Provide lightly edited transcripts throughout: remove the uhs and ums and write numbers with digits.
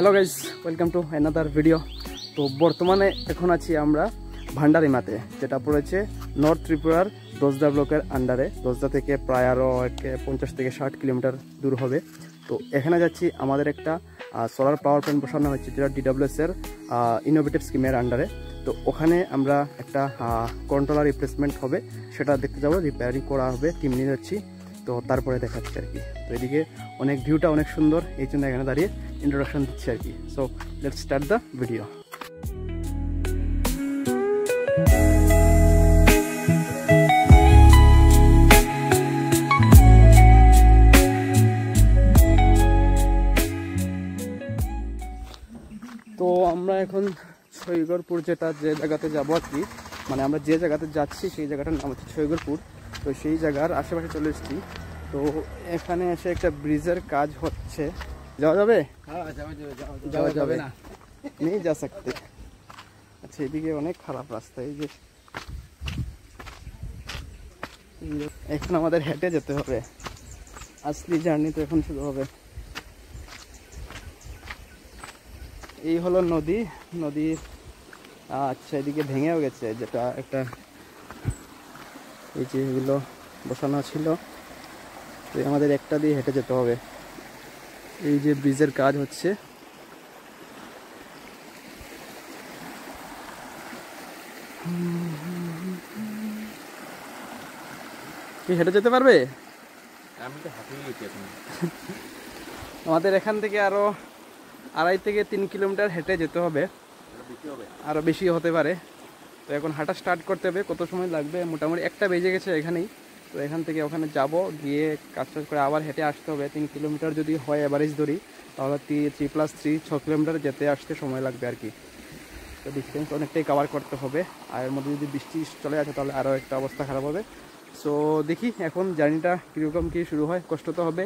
Hello guys, welcome to another video. তো বর্তমানে এখন আছি আমরা ভান্ডারিমাতে, যেটা পড়েছে নর্থ ত্রিপুরার দোসদা ব্লকের আন্ডারে। দোসদা থেকে প্রায় আরও 50 থেকে 60 কিলোমিটার দূর হবে। তো এখানে যাচ্ছি, আমাদের একটা সোলার পাওয়ার প্ল্যান্ট বসানো হচ্ছে, যেটা DWS-এর ইনোভেটিভ স্কিমের আন্ডারে। তো ওখানে আমরা একটা কন্ট্রোলার রিপ্লেসমেন্ট হবে, সেটা দেখতে যাবো, রিপেয়ারিং করা হবে, টিম নিয়ে যাচ্ছি। তো তারপরে দেখাচ্ছি আর কি। তো এদিকে অনেক ভিউটা অনেক সুন্দর, এই জন্য এখানে দাঁড়িয়ে ইন্ট্রোডাকশন দিচ্ছি আর কি। So let's start the video. তো আমরা এখন ছৈগরপুর, যে জায়গাতে যাবো আর কি, মানে আমরা যে জায়গাতে যাচ্ছি সেই জায়গাটার নাম হচ্ছে ছৈগরপুর। তো সেই জায়গার আশেপাশে চলে এসেছি। তো এখানে এসে একটা ব্রিজের কাজ হচ্ছে। যাওয়া যাবে? যাওয়া যাবে না, নেই যা সকতে। আচ্ছা, এদিকে অনেক খারাপ রাস্তা। এই যে এখন আমাদের হেঁটে যেতে হবে, আসলি জার্নি তো এখন শুরু হবে। এই হলো নদী। আচ্ছা, এদিকে ভেঙেও গেছে, যেটা একটা এই যে এগুলো বসানো ছিল। তো আমাদের একটা দিয়ে হেঁটে যেতে হবে। এই যে ব্রিজের কাজ হচ্ছে। কি হেঁটে যেতে পারবে? আমি তো হাঁটিয়ে গেছি এখন। আমাদের এখান থেকে আরো 2.5 থেকে 3 কিলোমিটার হেঁটে যেতে হবে, আরো বেশি হতে পারে। তো এখন হাঁটা স্টার্ট করতে হবে। কত সময় লাগবে? মোটামুটি 1টা বেজে গেছে এখানেই। তো এখান থেকে ওখানে যাব, গিয়ে কাজ করে আবার হেঁটে আসতে হবে। 3 কিলোমিটার যদি হয় অ্যাভারেজ ধরি, তাহলে 3+3 6 কিলোমিটার যেতে আসতে সময় লাগবে আর কি। তো ডিস্টেন্স অনেকটাই কভার করতে হবে। আর এর মধ্যে যদি বৃষ্টি চলে আসে, তাহলে আরও একটা অবস্থা খারাপ হবে। সো দেখি এখন জার্নিটা কীরকম কী শুরু হয়। কষ্ট তো হবে,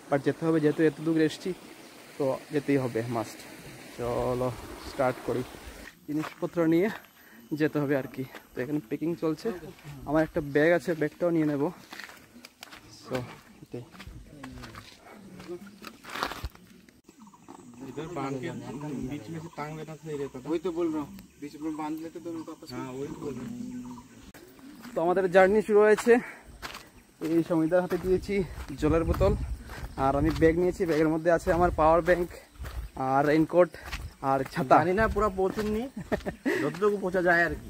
বাট যেতে হবে, যেহেতু এত দূর এসেছি তো যেতেই হবে, মাস্ট। চলো স্টার্ট করি। জিনিসপত্র নিয়ে যেতে হবে আর কি। তো এখানে প্যাকিং চলছে। আমার একটা ব্যাগ আছে, ব্যাগটাও নিয়ে নেব। সো এটাই। इधर बांध के बीच में से टांग लेना सही रहता था। वही तो बोल रहा हूँ, बीच में बांध लेते दोनों को आपस में। हाँ वही बोल रहा हूँ। তো আমাদের জার্নি শুরু হয়েছে। এই সমিতার হাতে দিয়েছি জলের বোতল, আর আমি ব্যাগ নিয়েছি। ব্যাগের মধ্যে আছে আমার পাওয়ার ব্যাংক আর রেইনকোট আর ছাতা। জানি না পুরো পৌঁছুননি, যতটুকু পৌঁছা যায় আর কি।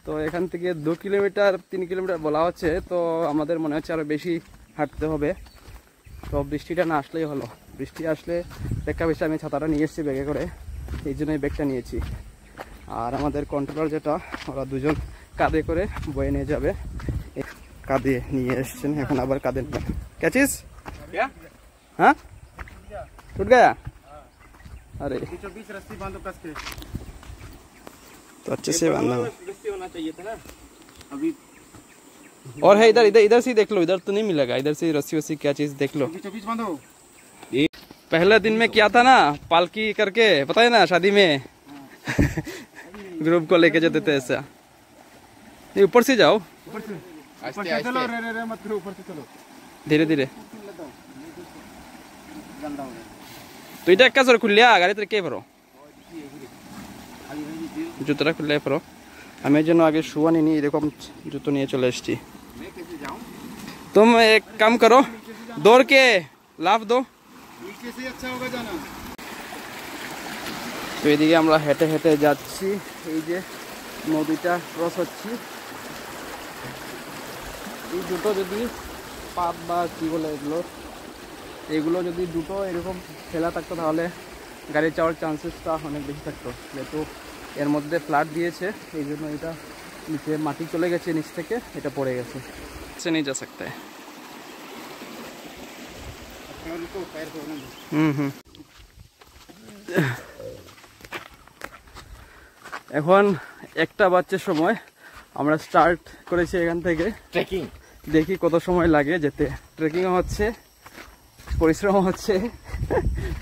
তো এখান থেকে 2 কিলোমিটার 3 কিলোমিটার বলা হচ্ছে। তো আমাদের মনে হচ্ছে আরও বেশি হাঁটতে হবে। তো বৃষ্টিটা না আসলেই হলো। বৃষ্টি আসলে দেখা বেশি। আমি ছাতাটা নিয়ে এসেছি ব্যাগে করে, এই জন্যই ব্যাগটা নিয়েছি। আর আমাদের কন্ট্রোলার যেটা, ওরা দুজন কাঁধে করে বয়ে নিয়ে যাবে। কাঁধে নিয়ে এসছেন, এখন আবার কাঁধে নেবেন। ক্যাচিস হ্যাঁ टूट गया? अरे बीच रस्सी बांधो कस के। तो अच्छे से बांधना रस्सी होना चाहिए था ना अभी। और है इधर इधर इधर से देख लो, इधर तो नहीं मिलेगा। इधर से रस्सी वस्सी क्या चीज देख लो। बीच बांधो। पहले दिन में किया था ना, पालकी करके, पता है ना, शादी में ग्रुप को लेके जाते थे ऐसा। नहीं, ऊपर से जाओ, ऊपर से चलो। रे मत करो, ऊपर से चलो धीरे धीरे। गंदा हो गया। তো এটা একটা জোর খুললিয়া গাড়িতে কে পারো, জুতোটা খুললে পারো। আমি এর জন্য আগে শু আনিনি, এরকম জুতো নিয়ে চলে এসেছি। तुम एक काम करो, दौड़ के लाफ दो। नीचे से अच्छा होगा जाना। তো এদিকে আমরা হেঁটে হেঁটে যাচ্ছি। এই যে নদীটা ক্রস হচ্ছি। এই দুটো যদি পাত বা কী বলে এগুলো যদি দুটো এরকম ফেলা থাকতো, তাহলে গাড়ি যাওয়ার চান্সেসটা অনেক বেশি থাকতো। যেহেতু এর মধ্যে ফ্ল্যাট দিয়েছে, এই জন্য এটা নিচে মাটি চলে গেছে, নিচ থেকে এটা পড়ে গেছে। সে নিয়ে যা सकता है। এখন 1টা বাজছে সময়। আমরা স্টার্ট করেছি এখান থেকে ট্রেকিং। দেখি কত সময় লাগে যেতে। ট্রেকিংও হচ্ছে, পরিশ্রম হচ্ছে,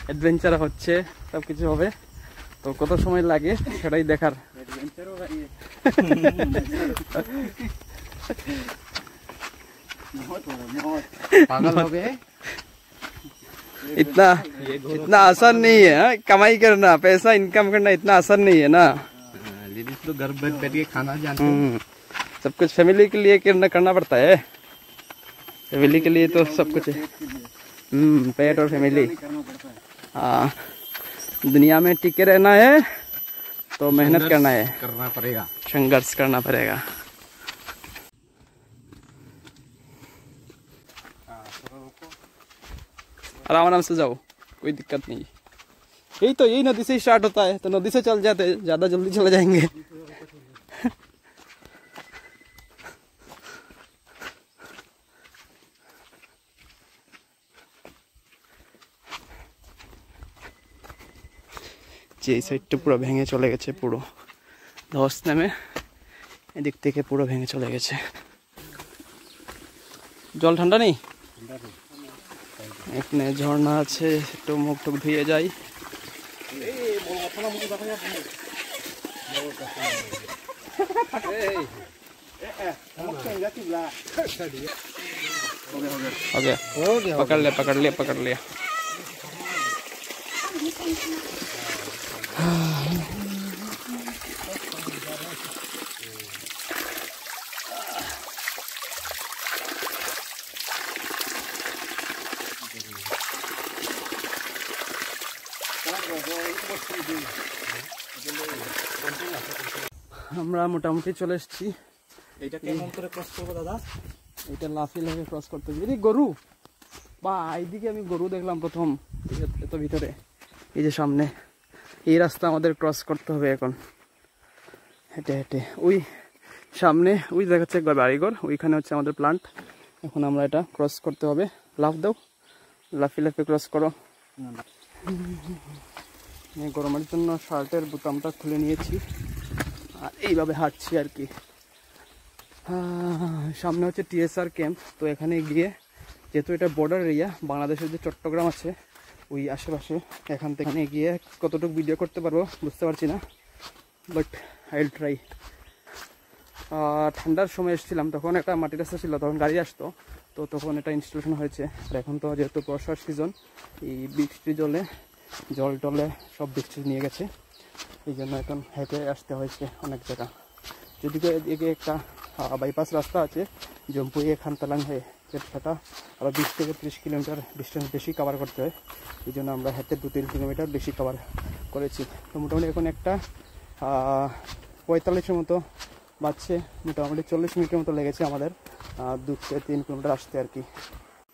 অ্যাডভেঞ্চার হচ্ছে, সব কিছু হবে। তো কত সময় লাগে সেটাই দেখার। पागल हो गए। इतना इतना आसान नहीं है हाँ? कमाई करना, पैसा इनकम करना इतना आसान नहीं है ना। लेडीज तो घर बैठ के खाना जानते हैं। सब कुछ फैमिली के लिए करना पड़ता है। फैमिली के लिए तो सब कुछ है। पेट और फैमिली। हाँ, दुनिया में टिके रहना है तो मेहनत करना है, करना पड़ेगा, संघर्ष करना पड़ेगा। आराम आराम से जाओ, कोई दिक्कत नहीं। यही नदी से स्टार्ट होता है, तो नदी से चल जाते हैं, ज्यादा जल्दी चले जाएंगे। যে সাইডটা পুরো ভেঙে চলে গেছে, পুরো ধস নেমে এদিক থেকে পুরো ভেঙে চলে গেছে। জল ঠান্ডা নেই, এখানে ঝর্ণা আছে, একটু মুখ টুক ধুয়ে যাই। पकड़ लिया। আমরা মোটামুটি চলে এসেছি। এটা কেমন করে ক্রস করব দাদা? এটা লাফিয়ে লাফিয়ে ক্রস করতে হবে। এই গরু বা এইদিকে আমি গরু দেখলাম প্রথম, এত ভিতরে। এই যে সামনে এই রাস্তা আমাদের ক্রস করতে হবে এখন হেঁটে হেঁটে। ওই সামনে ওই দেখাচ্ছে বাড়িঘর, ওইখানে হচ্ছে আমাদের প্লান্ট। এখন আমরা এটা ক্রস করতে হবে। লাফ দাও, লাফিয়ে লাফিয়ে ক্রস করো। গরমের জন্য শার্টের বোতামটা খুলে নিয়েছি আর এইভাবে হাঁটছি আর কি। সামনে হচ্ছে টিএসআর ক্যাম্প। তো এখানে গিয়ে, যেহেতু এটা বর্ডার এরিয়া, বাংলাদেশের যে চট্টগ্রাম আছে ওই আশেপাশে, এখান থেকে গিয়ে কতটুকু ভিডিও করতে পারবো বুঝতে পারছি না, বাট আই উইল ট্রাই। ঠান্ডার সময় এসেছিলাম, তখন একটা মাটির রাস্তা ছিল, তখন গাড়ি আসতো, তো তখন এটা ইনস্টলেশন হয়েছে। আর এখন তো যেহেতু বর্ষার সিজন, এই বৃষ্টির জল টলে সব বৃষ্টি নিয়ে গেছে, এই জন্য এখন হেঁটে আসতে হয়েছে অনেক জায়গা। যদিও এদিকে একটা বাইপাস রাস্তা আছে জম্পুয়ে খানতালাং হয়ে, সেটা আরও 20 থেকে 30 কিলোমিটার ডিস্টেন্স বেশি কভার করতে হয়। এই জন্য আমরা হেঁটে 2-3 কিলোমিটার বেশি কভার করেছি। তো মোটামুটি এখন একটা 45-এর মতো বাজছে, মোটামুটি 40 মিনিটের মতো লেগেছে আমাদের 2 থেকে 3 কিলোমিটার আসতে আর কি।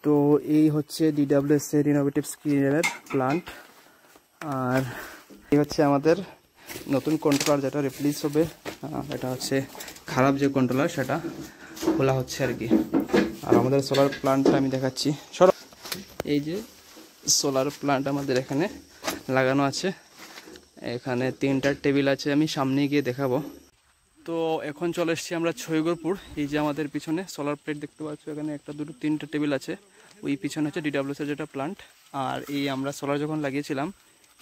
তো এই হচ্ছে DWS এর ইনোভেটিভ স্কিলের প্লান্ট। আর এই হচ্ছে আমাদের নতুন কন্ট্রোলার, যেটা রিপ্লেস হবে। এটা হচ্ছে খারাপ যে কন্ট্রোলার, সেটা খোলা হচ্ছে আর কি। আর আমাদের সোলার প্লান্টটা আমি দেখাচ্ছি। এই যে সোলার প্লান্ট আমাদের এখানে লাগানো আছে, এখানে 3টা টেবিল আছে, আমি সামনে গিয়ে দেখাবো। তো এখন চলে এসেছি আমরা ছয়গরপুর। এই যে আমাদের পিছনে সোলার প্লেট দেখতে পাচ্ছ, এখানে 1, 2, 3টে টেবিল আছে। ওই পিছনে হচ্ছে DWS এর যেটা প্লান্ট। আর এই আমরা সোলার যখন লাগিয়েছিলাম,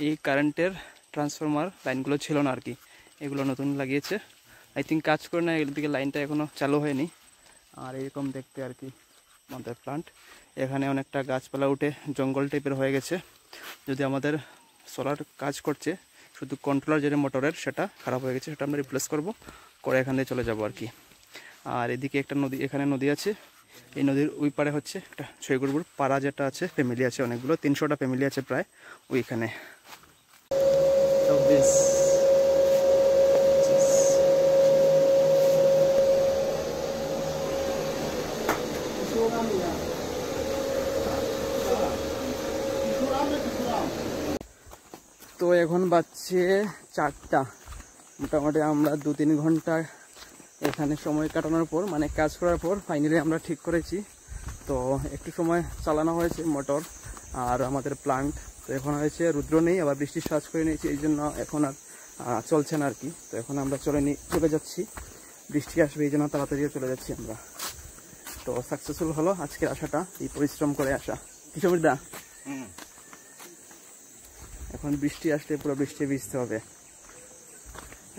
এই কারেন্টের ট্রান্সফরমার লাইনগুলো ছিল না আর কি, এগুলো নতুন লাগিয়েছে। আই থিঙ্ক কাজ করে না, এদিকে লাইনটা এখনও চালু হয়নি। আর এরকম দেখতে আর কি আমাদের প্লান্ট। এখানে অনেকটা গাছপালা উঠে জঙ্গল টাইপের হয়ে গেছে। যদি আমাদের সোলার কাজ করছে, শুধু কন্ট্রোলার যেটা মোটরের সেটা খারাপ হয়ে গেছে, সেটা আমরা রিপ্লেস করে এখান থেকে চলে যাব আর কি। আর এদিকে একটা নদী, এখানে নদী আছে, এই নদীর ওই পারে হচ্ছে একটা ছয়গরপুর পাড়া যেটা আছে, ফ্যামিলি আছে অনেকগুলো, 300টা ফ্যামিলি আছে প্রায় ওইখানে। তো এখন বাজছে 4টা। মোটামুটি আমরা 2-3 ঘন্টা এখানে সময় কাটানোর পর, মানে কাজ করার পর ফাইনালি আমরা ঠিক করেছি। তো একটু সময় চালানো হয়েছে মোটর আর আমাদের প্লান্ট। তো এখন হয়েছে রুদ্র নেই, আবার বৃষ্টির সাজ করে নিয়েছি, এই জন্য এখন আর চলছে না আর কি। তো এখন আমরা চলে যাচ্ছি, বৃষ্টি আসবে এই জন্য তাড়াতাড়ি চলে যাচ্ছি আমরা। তো সাকসেসফুল হলো আজকের আসাটা, এই পরিশ্রম করে আসা। কি সমীরদা, এখন বৃষ্টি আসলে পুরো বৃষ্টি ভিজতে হবে।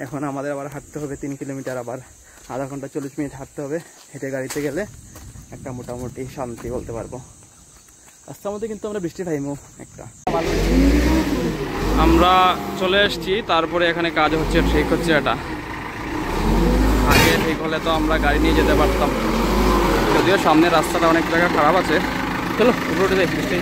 এখন আমাদের আবার হাঁটতে হবে 3 কিলোমিটার, আবার আধা ঘন্টা 40 মিনিট হাঁটতে হবে। হেঁটে গাড়িতে গেলে একটা মোটামুটি শান্তি বলতে পারবো। রাস্তার মধ্যে কিন্তু আমরা বৃষ্টি পাইমো একটা। আমরা চলে এসেছি, তারপরে এখানে কাজ হচ্ছে, ঠিক হচ্ছে এটা। আগে ঠিক হলে তো আমরা গাড়ি নিয়ে যেতে পারতাম, যদিও সামনের রাস্তাটা অনেক জায়গা খারাপ আছে। চলো রোডে যাই, বৃষ্টি